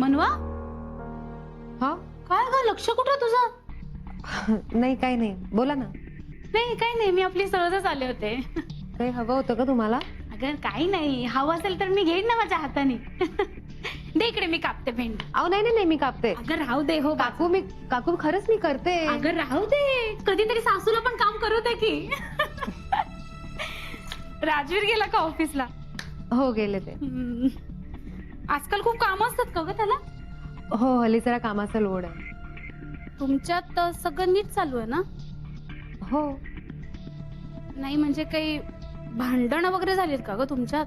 मनवा, हा काय ग लक्ष कुठे तुझं? नाही काही नाही, बोला ना. नाही काही नाही, मी आपली सहजच आले होते. काही हवं होतं का तुम्हाला? अगं काही नाही, हवं असेल तर मी घेईन ना माझ्या हाताने. दे इकडे, मी कापते भेंडी. अहो नाही नाही नाही, मी कापते. अगं राहू दे. हो काकू खरंच मी करते. अगं राहू दे, कधीतरी सासूला पण काम करू दे की. राजवीर गेला का ऑफिसला? हो गेले ते. आजकाल खूप काम असतात का ग त्याला? हो हल्ली जरा कामाचा लोड आहे. तुमच्यात सगळं नीट चालू आहे ना? हो. नाही म्हणजे काही भांडण वगैरे झालीत का ग तुमच्यात?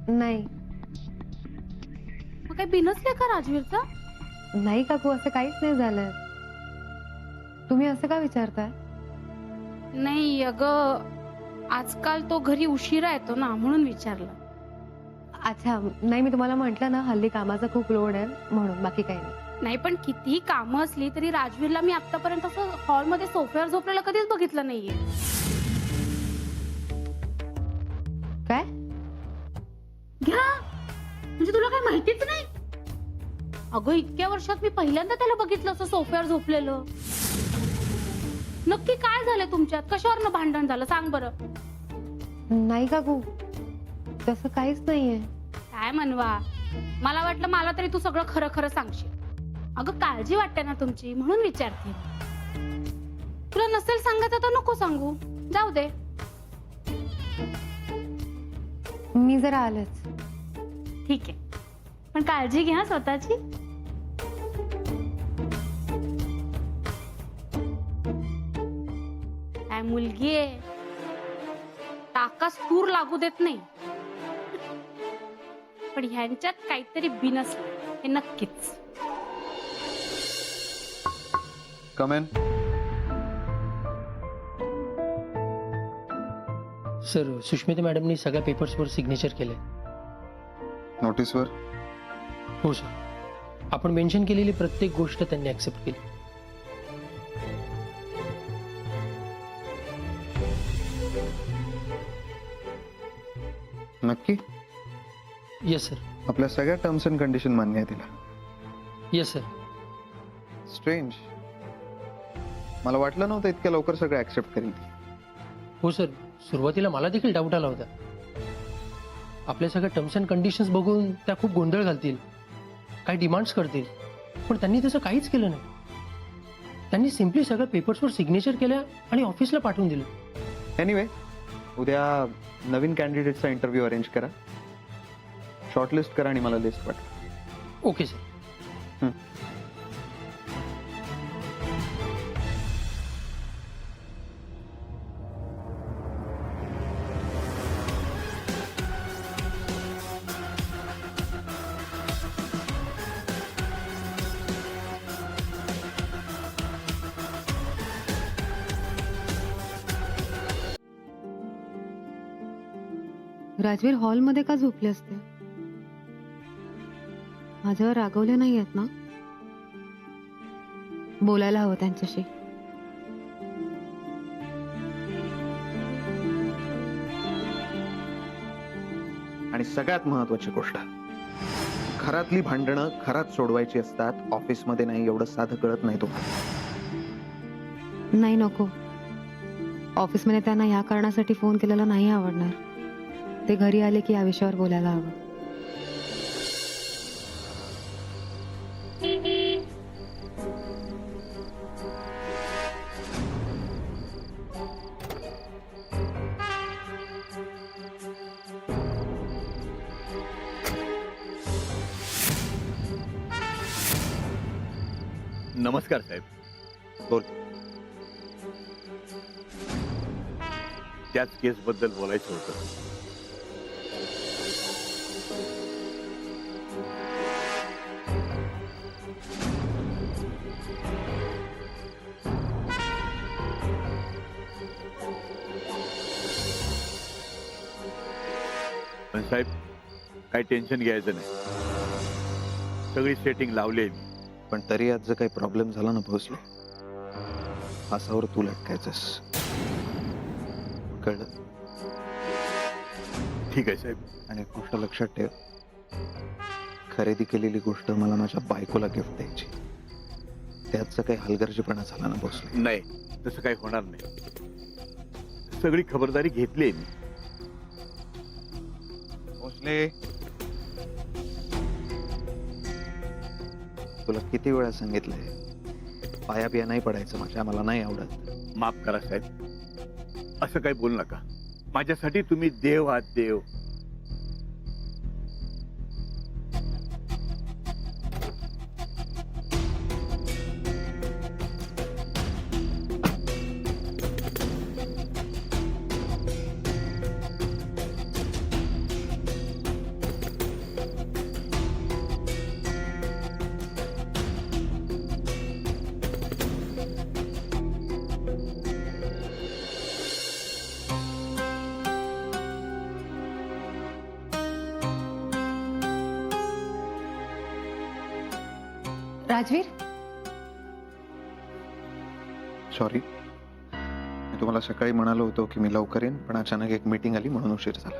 नाही मग काही बिनसले का राजवीरचा? नाही काकू, असं काहीच नाही झालंय. तुम्ही असं का विचारताय? नाही अगं, आजकाल तो घरी उशिरा येतो ना, म्हणून विचारलं. अच्छा नाही, मी तुम्हाला म्हंटल ना हल्ली कामाचा खूप लोड आहे म्हणून, बाकी काही नाही. नाही पण कितीही कामं असली तरी राजवीरला मी आतापर्यंत असं हॉलमध्ये सोफ्यावर झोपलेलं कधीच बघितलं नाहीये. काय? घ्या, म्हणजे तुला काही माहितीच नाही? अगं इतक्या वर्षात मी पहिल्यांदा त्याला बघितलं असं सोफ्यावर झोपलेलं. नक्की काय झालं तुमच्यात? कशावरनं भांडण झालं सांग बरं. नाही काकू, तसं काहीच नाहीये. काय म्हणवा, मला वाटलं मला तरी तू सगळं खरं खरं सांगशील. अगं काळजी वाटते ना तुमची, म्हणून विचारते. तुला नसेल सांगत तर नको सांगू, जाऊ दे. मी जरा आलेच. ठीक आहे, पण काळजी घ्या स्वतःची. काय मुलगी आहे, टाकास तूर लागू देत नाही. पण ह्यांच्यात काहीतरी बिनसलं हे नक्कीच. कम इन. सर, सुष्मिता मॅडमनी सगळ्या पेपर्सवर सिग्नेचर केले. नोटीसवर? हो सर, आपण मेन्शन केलेली प्रत्येक गोष्ट त्यांनी ऍक्सेप्ट केली. नक्की? Yes sir. आपल्या सगळ्या टर्म्स अँड कंडिशन मान्य आहे तिला? Yes sir. स्ट्रेंज, मला वाटलं नव्हतं इतक्या लवकर सगळं ऍक्सेप्ट करेल ती. हो सर, सुरुवातीला मला देखील डाऊट आला होता. आपल्या सगळ्या टर्म्स अँड कंडिशन्स बघून त्या खूप गोंधळ घालतील, काही डिमांड्स करतील, पण त्यांनी तसं काहीच केलं नाही. त्यांनी सिम्पली सगळ्या पेपर्सवर सिग्नेचर केल्या आणि ऑफिसला पाठवून दिलं. एनिवे, उद्या नवीन कॅन्डिडेटचा इंटरव्ह्यू अरेंज करा, शॉर्टलिस्ट करा आणि मला लिस्ट पाठवा. Okay sir. राजवीर हॉलमध्ये का झोपले असते? माझ्यावर रागवले नाही आहेत ना? बोलायला हवं त्यांच्याशी. आणि सगळ्यात महत्वाची गोष्ट, घरातली भांडणं घरात सोडवायची असतात, ऑफिसमध्ये नाही. एवढं साधं कळत नाही तुम्हाला? नाही नको. ऑफिसमध्ये त्यांना ह्या कारणासाठी फोन केलेला नाही आवडणार. ते घरी आले की या विषयावर बोलायला हवं. नमस्कार साहेब. बोल. त्याच केस बद्दल बोलायचं होतं. पण साहेब, काही टेन्शन घ्यायचं नाही, सगळी सेटिंग लावली आहे मी. पण तरी आज जर काही प्रॉब्लेम झाला ना भोसले, फासावर तू लटकायचंस, कळलं? ठीक आहे साहेब. आणि एक गोष्ट लक्षात ठेव, खरेदी केलेली गोष्ट मला माझ्या बायकोला गिफ्ट द्यायची. त्याचं काही हलगर्जीपणा झाला ना भोसले? नाही, तसं काही होणार नाही. सगळी खबरदारी घेतली मी. भोसले, तुला किती वेळा सांगितलंय पाया बिया नाही पडायचं माझ्या, मला नाही आवडत. माफ करा साहेब, असं काही बोलू नका. माझ्यासाठी तुम्ही देव आहात, देव. राजवीर, सॉरी, मी तुम्हाला सकाळी म्हणालो होतो की मी लवकर येईन, पण अचानक एक मीटिंग आली म्हणून उशीर झाला.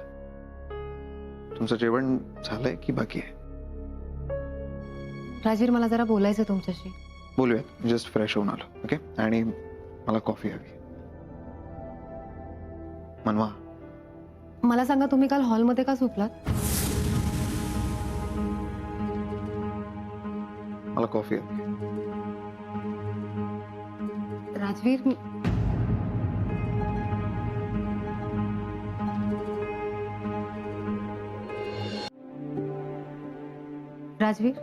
तुमचं जेवण झालंय की बाकी आहे? राजवीर, मला जरा बोलायचं तुमच्याशी. बोलूयात, जस्ट फ्रेश होऊन आलो. ओके, आणि मला कॉफी हवी. मनवा, मला सांगा, तुम्ही काल हॉलमध्ये का झोपलात? मला कॉफी हवी. राजवीर, राजवीर,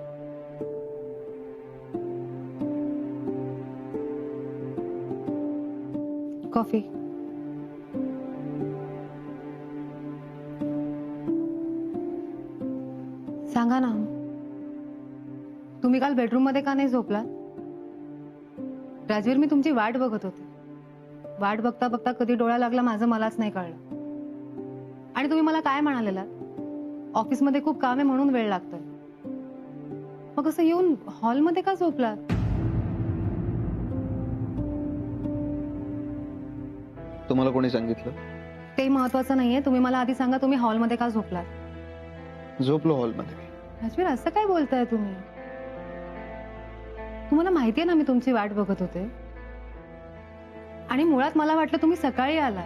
कॉफी. सांगा ना, तुम्ही काल बेडरूम मध्ये का नाही झोपलात? राजवीर, मी तुमची वाट बघत होते. वाट बघता बघता कधी डोळा लागला माझं मलाच नाही कळलं. आणि तुम्ही मला काय म्हणालेलात? ऑफिसमध्ये खूप काम आहे म्हणून वेळ लागतोय. मग असं येऊन हॉलमध्ये का झोपलात? तुम्हाला कोणी सांगितलं? ते महत्वाचं नाहीये. तुम्ही मला आधी सांगा, तुम्ही हॉलमध्ये का झोपलात? झोपलो हॉलमध्ये. राजवीर, असं काय बोलताय तुम्ही? तुम्हाला माहितीये ना मी तुमची वाट बघत होते. आणि मुळात मला वाटलं तुम्ही सकाळी आला.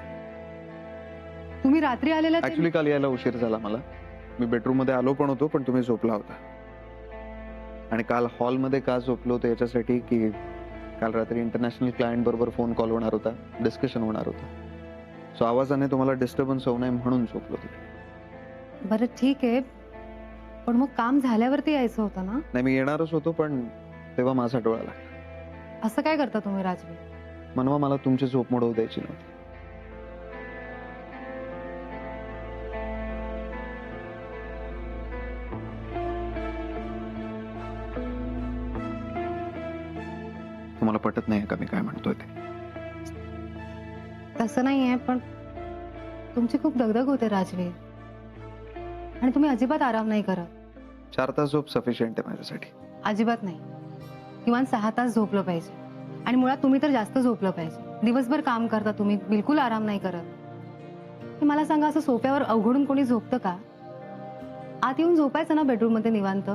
तुम्ही रात्री आलेला ते- ऍक्च्युली काल यायला उशीर झाला मला. मी बेडरूम मध्ये आलो पण होतो, पण तुम्ही झोपला होता. आणि काल हॉलमध्ये का झोपलो होतो याच्यासाठी की काल रात्री इंटरनॅशनल क्लायंट बरोबर फोन कॉल होणार होता, डिस्कशन होणार होता. सो आवाजाने तुम्हाला डिस्टर्बन्स होऊ नये म्हणून झोपलो तिथे. बरं, ठीक आहे, पण मग काम झाल्यावरती यायचं होतं ना? नाही, मी येणारच होतो, पण तेव्हा माझा डोळा लागला. असं काय करता तुम्ही राजवीर? मनवा, मला तुमची झोप मोडवू द्यायची नव्हती. तुम्हाला पटत नाही का मी काय म्हणतोय ते? तसं नाहीये, पण तुमची खूप दगदग होते राजवीर. आणि तुम्ही अजिबात आराम नाही करत. 4 तास झोप सफिशियंट आहे माझ्यासाठी. अजिबात नाही. किमान 6 तास झोपलं पाहिजे. आणि मुळात तुम्ही तर जास्त झोपलं पाहिजे. दिवसभर काम करता तुम्ही, बिलकुल आराम नाही करत. हे मला सांगा, असं सोफ्यावर अवघडून कोणी झोपतं का? आत येऊन झोपायचं ना बेडरूम मध्ये निवांत.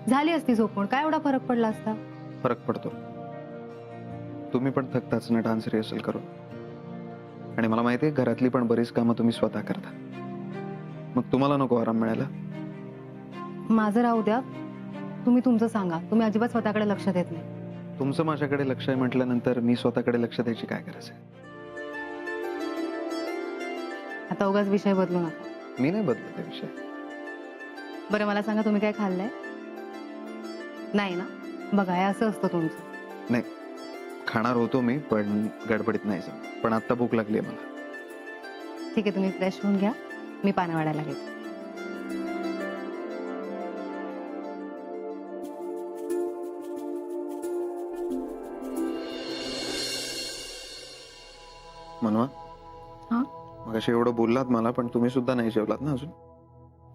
झाली असती झोपून, काय एवढा फरक पडला असता? फरक पडतो. तुम्ही पण थकताच ना डान्स रिहर्सल करून. आणि मला माहिती आहे घरातली पण बरीच कामं तुम्ही स्वतः करता. मग तुम्हाला नको आराम मिळायला? माझं राहू द्या, तुम्ही तुमचं सांगा. तुम्ही अजिबात स्वतःकडे लक्ष देत नाही. तुमचं माझ्याकडे लक्ष आहे म्हटल्यानंतर मी स्वतःकडे लक्ष द्यायची काय गरज आहे? आता उगाच विषय बदलू नका. मी नाही बदलत ते विषय. बरं, मला सांगा, तुम्ही काय खाल्लंय? नाही ना? बघा, हे असं असतं तुमचं. नाही, खाणार होतो मी, पण गडबडीत नाही जमलं. पण आता भूक लागली आहे मला. ठीक आहे, तुम्ही फ्रेश होऊन घ्या. मी पानं वाढायला घेते. मनवा, हा? मग अशी एवढं बोललात मला, पण तुम्ही सुद्धा नाही जेवलात ना अजून?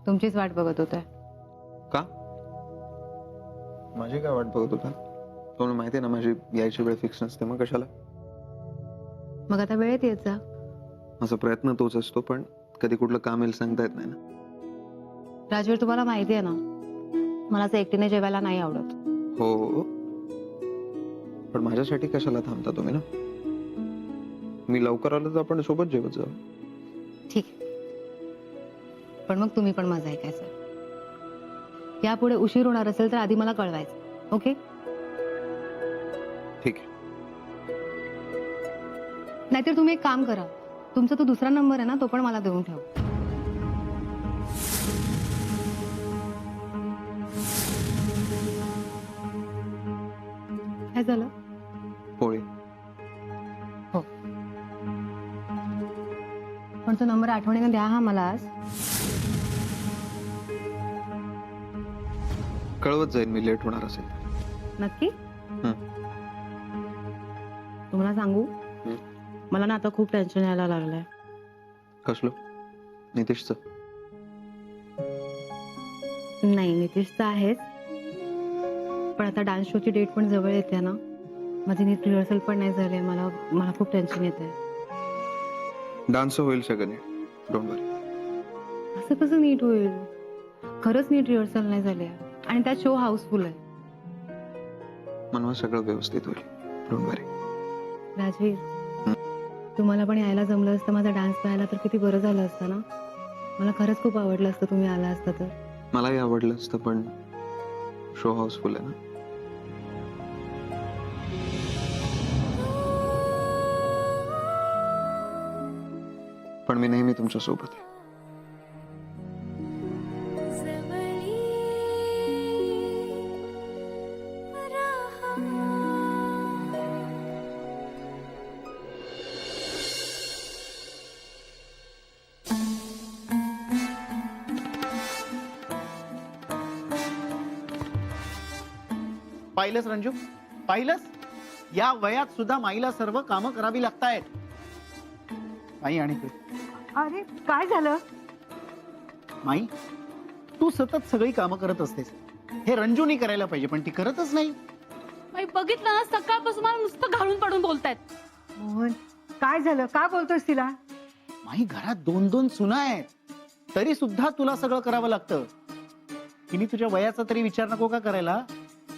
तुमचीच वाट बघत होते. का? माझी काय वाट बघत होता? तुम्हाला माहिती आहे ना माझी यायची वेळ फिक्स नसते. मग कशाला? मग आता वेळेत येत जा. माझा प्रयत्न तोच असतो, पण कधी कुठलं काम येईल सांगता येत नाही ना. राजवीर, तुम्हाला माहिती आहे ना, मला असं एकटीने जेवायला नाही आवडत. हो, पण माझ्यासाठी कशाला थांबता तुम्ही ना? मी लवकर आलो तर आपण सोबत जेवत जाऊ. ठीक आहे, पण मग तुम्ही पण माझं ऐकायचं. यापुढे उशीर होणार असेल तर आधी मला कळवायचं. ओके? ठीक आहे. नाहीतर तुम्ही एक काम करा, तुमचा तो दुसरा नंबर आहे ना, तो पण मला देऊन ठेवा. काय झालं? पोळी. पण तो नंबर आठवणीने द्या हा मला आज. कळवत जाईल मी लेट होणार असेल. नक्की? हं. तुम्हाला सांगू, हं. मला ना आता खूप टेन्शन यायला लागलंय. कसलो? नितीशचं? नाही, नितीशचं आहेच, पण आता डान्स शोची डेट पण जवळ येते ना. माझी नीट रिहर्सल पण नाही झाली. मला मला खूप टेन्शन येते. डान्स होईल सगळं, डोंट वरी. असं कसं नीट होईल? खरंच नीट रिहर्सल नाही झाली आणि त्यात शो हाऊसफुल आहे. मनवा सगळं व्यवस्थित होईल, डोंट वरी. राजवीर, तुम्हाला पण यायला जमलं असतं माझा डान्स पाहायला तर किती बरं झालं असतं ना. मला खरंच खूप आवडलं असतं तुम्ही आला असता तर. मलाही आवडलं असतं, पण शो हाऊसफुल आहे ना. पण मी नेहमी तुमच्या सोबत आहे. पाहिलंस रंजू, पाहिलंस? या वयात सुद्धा माईला सर्व कामं करावी लागतायत. आई आणि तू. अरे काय झालं? माई, तू सतत सगळी कामं करत असतेस. हे रंजूनी करायला पाहिजे, पण ती करतच नाही. बाई बघितलं ना, सकाळपासून मला नुसतं घालून पडून बोलतायत. मोहन, काय झालं? का बोलतोस तिला? माई, घरात 2-2 सुना आहेत, तरी सुद्धा तुला सगळं करावं लागतं. तिने तुझ्या वयाचा तरी विचार नको का करायला?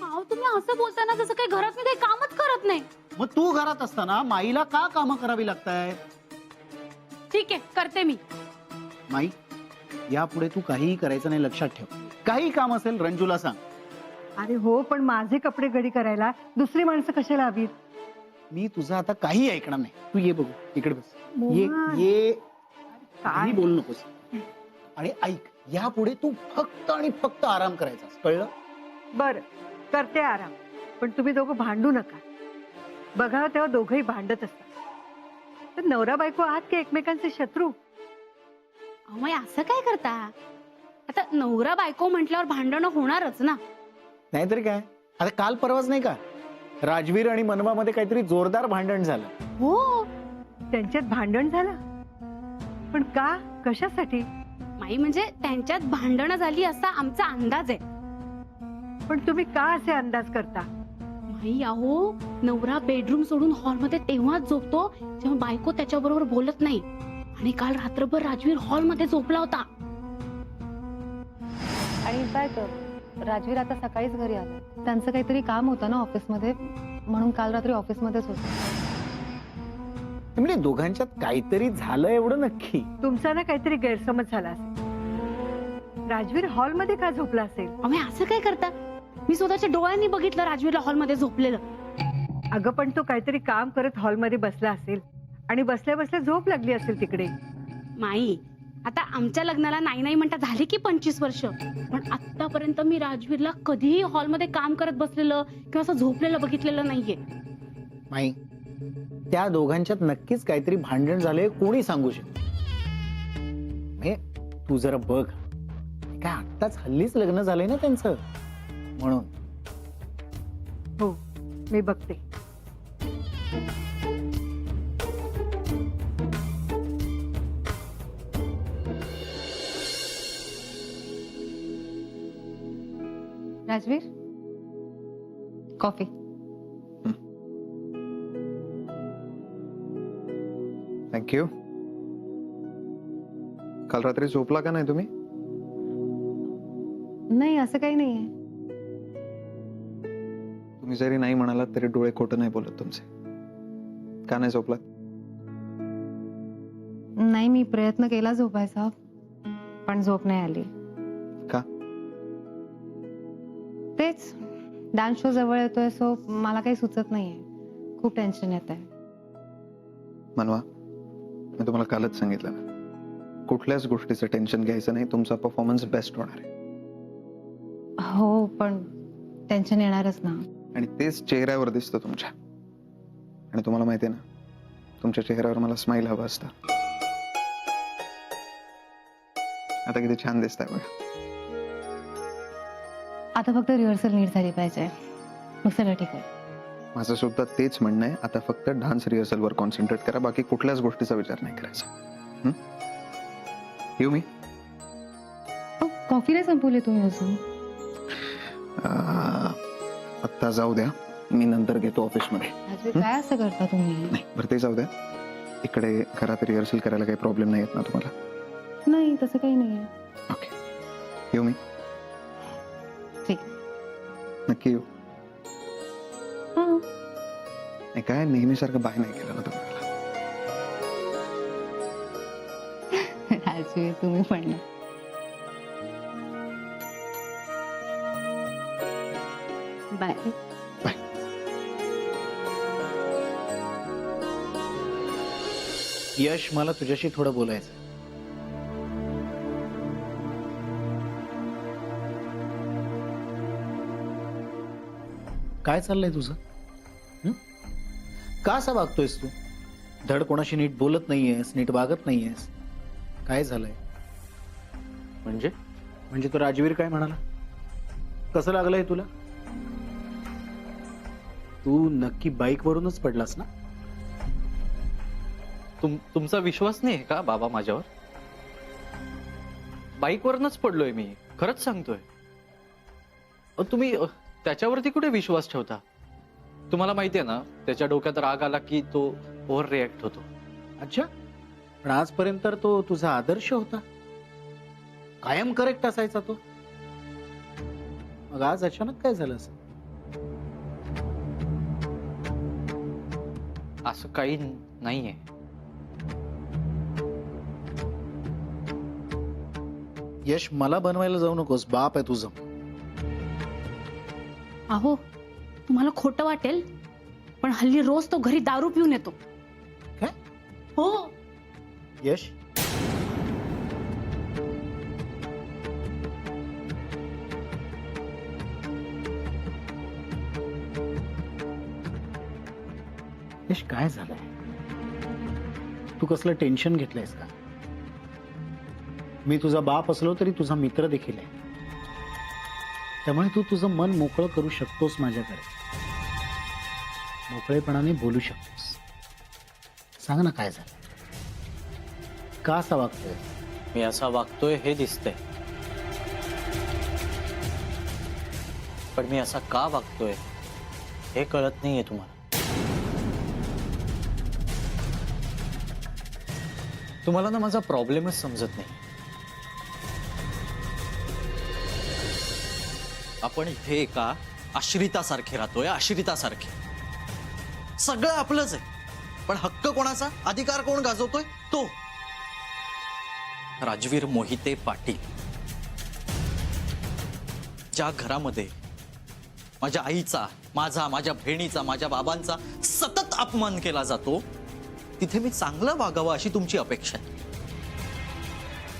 अहो तुम्ही असं बोलताना जसं काही घरात मी काही कामच करत नाही. मग तू घरात असताना माईला का कामं करावी लागतायत? ठीक आहे, करते मी. माई, यापुढे तू काहीही करायचं नाही, लक्षात ठेव. काही काम असेल रंजूला सांग. अरे हो, पण माझे कपडे घडी करायला दुसरी माणसं कशाला हवीत? मी तुझं आता काही ऐकणार नाही. तू ये बघू, इकडे बस. ये मोहन. ये काय? काही बोलू नकोस. आणि ऐक, यापुढे तू फक्त आणि फक्त आराम करायचा, कळलं? बर, करते आराम, पण तुम्ही दोघं भांडू नका. बघा तेव्हा दोघंही भांडत असतात. तर नवरा बायको आहात की एकमेकांचे शत्रू? अहो माई असं काय करता? आता नवरा बायको म्हटल्यावर भांडणं होणारच ना. नाहीतरी काय. आता काल परवाच नाही का राजवीर आणि मनवामध्ये काहीतरी जोरदार भांडण झालं. हो त्यांच्यात भांडण झालं? पण का? कशासाठी? माई म्हणजे त्यांच्यात भांडणं झाली असा आमचा अंदाज आहे. पण तुम्ही का असे अंदाज करता? माई अहो, नवरा बेडरूम सोडून हॉलमध्ये तेव्हाच झोपतो जेव्हा बायको त्याच्याबरोबर बोलत नाही. आणि काल रात्रभर राजवीर हॉलमध्ये झोपला होता. आणि इनफॅक्ट राजवीर आता सकाळीच घरी आले. त्यांचं काहीतरी काम होतं ना ऑफिसमध्ये, म्हणून काल रात्री ऑफिसमध्येच होते. म्हणजे दोघांच्यात काहीतरी झालं एवढं नक्की. तुमचा ना काहीतरी गैरसमज झाला असेल. राजवीर हॉलमध्ये का झोपला असेल? अहो असं काय करता? मी स्वतःच्या डोळ्यांनी बघितलं राजवीरला हॉलमध्ये झोपलेलं. अगं पण तो काहीतरी काम करत हॉलमध्ये बसला असेल आणि बसल्या बसल्या झोप लागली असेल तिकडे. माई आता आमच्या लग्नाला नाही नाही म्हणता झाली की 25 वर्ष, पण आतापर्यंत मी राजवीरला कधीही हॉलमध्ये काम करत बसलेलं किंवा असं झोपलेलं बघितलेलं नाहीये. माई, त्या दोघांच्यात नक्कीच काहीतरी भांडण झालंय, कोणी सांगू शकत. हे तू जरा बघ, काय आत्ताच हल्लीच लग्न झालंय ना त्यांचं, म्हणून. हो, मी बघते. राजवीर, कॉफी. थँक्यू. काल रात्री झोपला का नाही तुम्ही? नाही, असं काही नाहीये. तुम्ही जरी नाही म्हणालात तरी डोळे खोटं नाही बोलत तुमचे. का नाही झोपलात? नाही, मी प्रयत्न केला झोपायचा पण झोप नाही आली. का? तेच, डान्स शो जवळ येतोय सो मला काही सुचत नाहीये. खूप टेन्शन येत आहे. मनवा, मी तुम्हाला कालच सांगितलं ना, कुठल्याच गोष्टीचं टेन्शन घ्यायचं नाही. तुमचा परफॉर्मन्स बेस्ट होणार आहे. हो, पण टेन्शन येणारच ना. आणि तेच चेहऱ्यावर दिसतं तुमच्या. आणि तुम्हाला माहिती आहे ना, तुमच्या चेहऱ्यावर मला स्माइल हवं असतं. आता किती छान दिसतंय बघा. आता फक्त रिहर्सल नीट झाली पाहिजे, मग सगळं ठीक आहे. माझं सुद्धा तेच म्हणणं आहे. आता फक्त डान्स रिहर्सलवर कॉन्सन्ट्रेट करा, बाकी कुठल्याच गोष्टीचा विचार नाही करायचा. येऊ मी? कॉफी नाही संपवली तुम्ही अजून? आत्ता जाऊ द्या, मी नंतर घेतो ऑफिसमध्ये. राजवीर, काय असं करता तुम्ही? नाही बरं, ते जाऊ द्या. इकडे घरात रिहर्सल करायला काही प्रॉब्लेम नाही येत ना तुम्हाला? नाही, तसं काही नाहीये. ओके, येऊ मी? ठीक. नक्की येऊ? हा. नाही काय नेहमीसारखं बाय नाही केलं ना तुम्हाला? राजवीर, तुम्ही पण ना. बाय. यश, मला तुझ्याशी थोडं बोलायचं. काय चाललंय तुझं? का असा वागतोयस तू? धड कोणाशी नीट बोलत नाहीयेस, नीट वागत नाहीयेस. काय झालंय? म्हणजे तो राजवीर काय म्हणाला? कसं लागलंय तुला? तू नक्की बाईक वरूनच पडलास ना? तुमचा विश्वास नाही का बाबा माझ्यावर? बाईकवरनच पडलोय मी, खरंच सांगतोय. तुम्ही त्याच्यावरती कुठे विश्वास ठेवता? तुम्हाला माहितीये ना, त्याच्या डोक्यात राग आला की तो ओव्हर रिॲक्ट होतो. अच्छा, पण आजपर्यंत तर तो तुझा आदर्श होता, कायम करेक्ट असायचा तो. मग आज अचानक काय झालं असं? असं काही नाहीये. यश, मला बनवायला जाऊ नकोस, बाप आहे तुझं. अहो, तुम्हाला खोटं वाटेल पण हल्ली रोज तो घरी दारू पिऊन येतो. काय? हो. यश, यश, काय झालंय? तू कसलं टेन्शन घेतलंयस का? मी तुझा बाप असलो तरी तुझा मित्र देखील आहे, त्यामुळे तू तुझं मन मोकळं करू शकतोस. माझ्याकडे मोकळेपणाने बोलू शकतोस. सांग ना, काय झालं? का असा वागतोय? मी असा वागतोय हे दिसतंय, पण मी असा का वागतोय हे कळत नाहीये तुम्हाला. तुम्हाला ना माझा प्रॉब्लेमच समजत नाही. आपण इथे एका आश्रितासारखे राहतोय, आश्रितासारखे. सगळं आपलंच आहे, पण हक्क कोणाचा, अधिकार कोण गाजवतोय? तो राजवीर मोहिते पाटील. ज्या घरामध्ये माझ्या आईचा, माझा, माझ्या बहिणीचा, माझ्या बाबांचा सतत अपमान केला जातो, तिथे मी चांगलं वागावं अशी तुमची अपेक्षा आहे.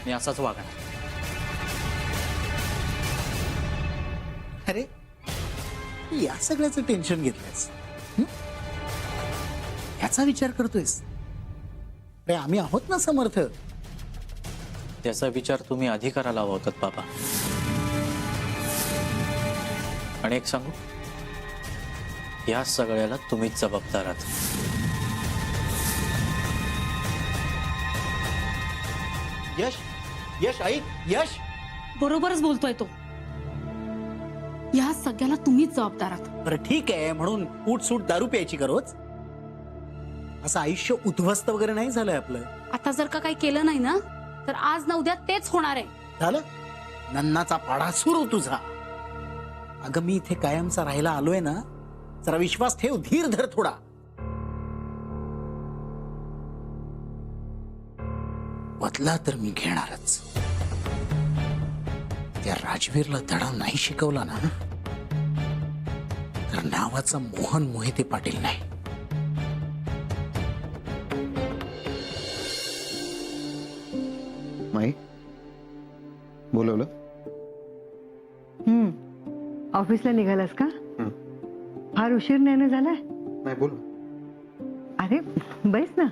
मी असाच वागणार. अरे, या सगळ्याचं टेन्शन घेतलंयस, याचा विचार करतोयस? अरे, आम्ही आहोत ना समर्थ. त्याचा विचार तुम्ही आधी करायला हवा होतात बाबा. आणि एक सांगू, या सगळ्याला तुम्हीच जबाबदार आहात. यश, यश, ऐक. यश, बरोबरच बोलतोय तो. या सगळ्याला तुम्हीच जबाबदार आहात. बरं ठीक आहे, म्हणून उठसूट दारू प्यायची का रोज? असं आयुष्य उद्ध्वस्त वगैरे नाही झालंय आपलं. आता जर का काही केलं नाही ना, तर आज ना उद्या तेच होणार आहे. झालं? नन्नाचा पाढा सुरू तुझा. अगं, मी इथे कायमचा राहायला आलोय ना, जरा विश्वास ठेव, धीर धर थोडा. बदला तर मी घेणारच. त्या राजवीरला धडा नाही शिकवला ना, तर नावाचा मोहन मोहिते पाटील नाही. माई बोलवलं? ऑफिसला निघालास का? हं. फार उशीर नाही झालाय? नाही बोल. अरे बैस ना.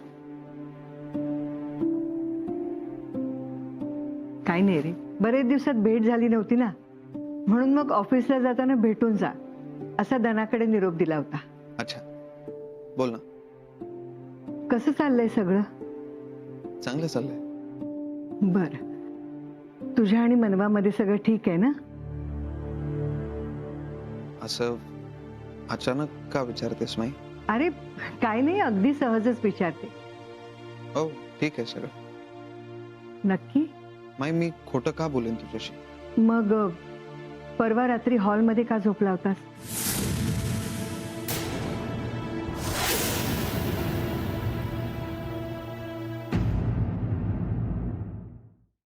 काही नाही रे, बरेच दिवसात भेट झाली नव्हती ना, म्हणून मग ऑफिसला जाताना भेटून जा असा धनाकडे निरोप दिला होता. अच्छा बोल ना. कसं चाललंय सगळं? चांगलं चाललंय. बर, तुझ्या आणि मनवामध्ये सगळं ठीक आहे ना? असं अचानक का विचारतेस माई? अरे काय नाही, अगदी सहजच विचारते. हो ठीक आहे सगळं. नक्की? माई मी खोटं का बोलेन तुझ्याशी? मग परवा रात्री हॉलमध्ये का झोपला होतास?